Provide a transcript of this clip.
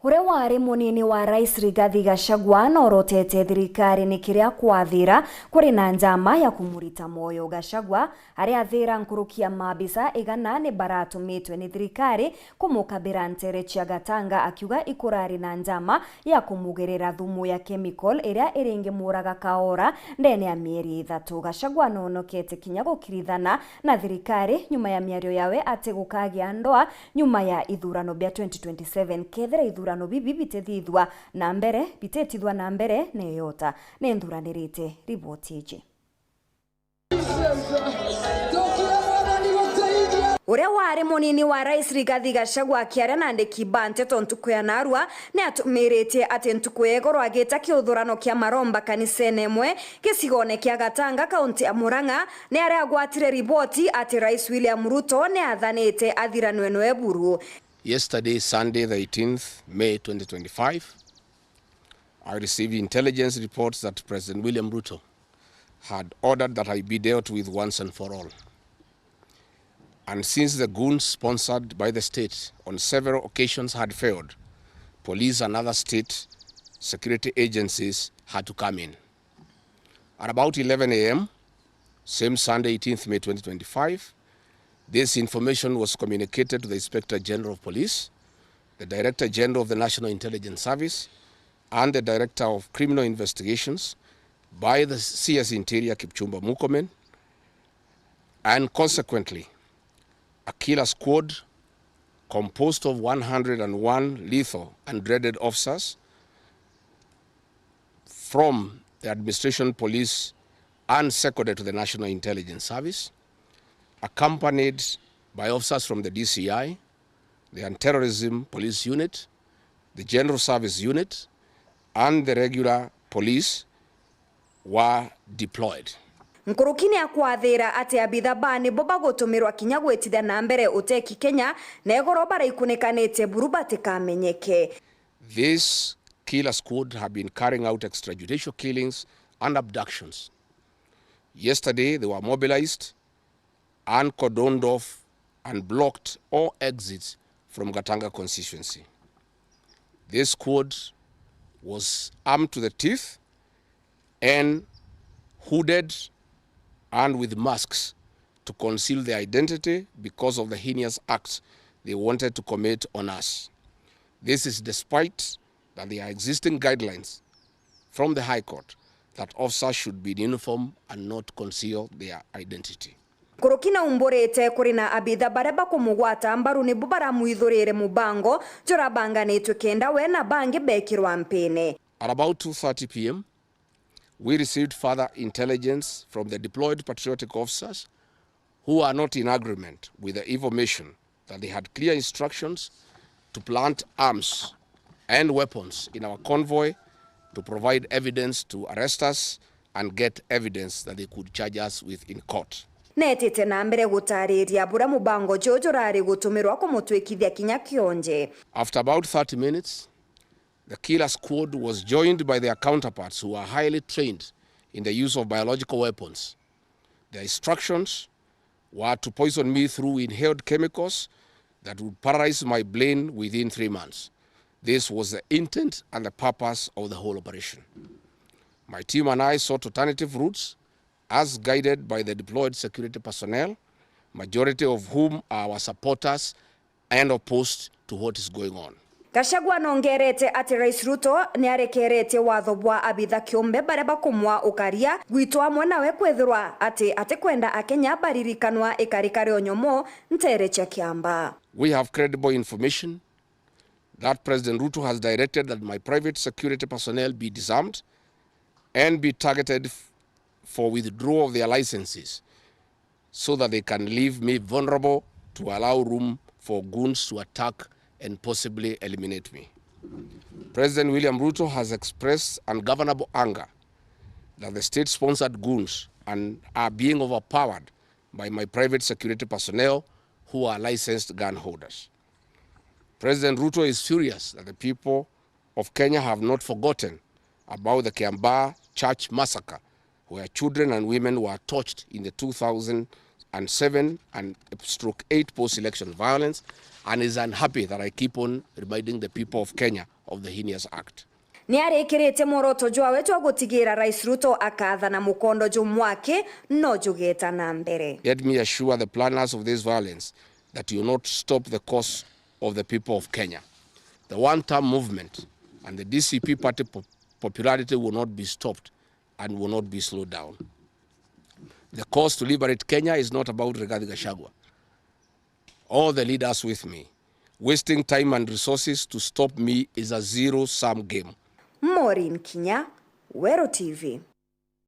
Ure wari munini wa Rais Rigathi Gachagua norotete thirikari ni kiria kwathira kuri na njama ya kumurita moyo. Gachagua ari athira nkurukia mabisa igana ni baratumitwe ni thirikari kumukabira ntere cia Gatanga, akiuga ikurari na njama ya kumugerera thumu ya chemical iria iringi muraga Kworota ndene ya mieri 3. Gachagua nonokete kinya gukirithana na thirikari nyuma ya miario yawe ati gukagia ndoa nyuma ya ithurano bia 2027 kethira ithurano bibi bitethithwa na mbere neyota nendhuranirite riboti iji. Uria wari munini wa Rais Rigathi Gachagua akiaria na andiki bante ntuku ya narua ni atumirite ati ntuku ego rwagita kiuthurano kia maromba kanisene mwe gicigone kia Gatanga kaunti ya Murang'a ni aria agwatire riboti ati Rais William Ruto ni athanite athiranwe no buru. Yesterday, Sunday, the 18th May 2025, I received intelligence reports that President William Ruto had ordered that I be dealt with once and for all. And since the goons sponsored by the state on several occasions had failed, police and other state security agencies had to come in. At about 11 a.m., same Sunday, 18th May 2025, this information was communicated to the Inspector General of Police, the Director General of the National Intelligence Service, and the Director of Criminal Investigations by the CS Interior Kipchumba Murkomen, and consequently, a killer squad composed of 101 lethal and dreaded officers from the Administration Police and seconded to the National Intelligence Service, accompanied by officers from the DCI, the Anti-Terrorism Police Unit, the General Service Unit, and the regular police were deployed. Nkurukini akwathira ati abitha bani boba gutumirwa kinya gwetithia na mbere uteki Kenya na egoro bara ikunikanite buru batikamenyeke. This killer squad have been carrying out extrajudicial killings and abductions. Yesterday, they were mobilized and cordoned off and blocked all exits from Gatanga constituency. This squad was armed to the teeth and hooded and with masks to conceal their identity because of the heinous acts they wanted to commit on us. This is despite that there are existing guidelines from the High Court that officers should be in uniform and not conceal their identity. Kurukina umborete kurina abitha bareba kumugwata mbaru ni bubara muithurire mubango jorabanga netu kenda wena bangi bekirwa mpene. At about 2:30 p.m., we received further intelligence from the deployed patriotic officers who are not in agreement with the information that they had clear instructions to plant arms and weapons in our convoy to provide evidence to arrest us and get evidence that they could charge us with in court. Netete na mbere gutariria bura mubango jojo rari gutumirwa kumutwikithia kinya kionje. After about 30 minutes, the killer squad was joined by their counterparts who are highly trained in the use of biological weapons. Their instructions were to poison me through inhaled chemicals that would paralyze my brain within 3 months. This was the intent and the purpose of the whole operation. My team and I sought alternative routes as guided by the deployed security personnel, majority of whom are our supporters and opposed to what is going on. Gachagua nongerete ati Rais Ruto ni arekerete watho bwa abitha kiumbe bareba kumwa ukaria gwitwa mwana we kwethirwa ati kwenda akenya baririkanwa ikarikari onyomo ntere cia kiamba. We have credible information that President Ruto has directed that my private security personnel be disarmed and be targeted for withdrawal of their licenses so that they can leave me vulnerable to allow room for goons to attack and possibly eliminate me. President William Ruto has expressed ungovernable anger that the state-sponsored goons are being overpowered by my private security personnel who are licensed gun holders. President Ruto is furious that the people of Kenya have not forgotten about the Kiambaa church massacre, where children and women were tortured in the 2000 and 7 and stroke 8 post-election violence, and is unhappy that I keep on reminding the people of Kenya of the heinous act. Ni arikirite moroto jwa wetu gutigira Rais Ruto akathana mukondo jumwake no jugeta na mbere. Let me assure the planners of this violence that you will not stop the cause of the people of Kenya. The one-term movement and the DCP party popularity will not be stopped and will not be slowed down. The cause to liberate Kenya is not about Rigathi Gachagua. All the leaders with me. Wasting time and resources to stop me is a zero-sum game. Maureen Kinya, Wero TV.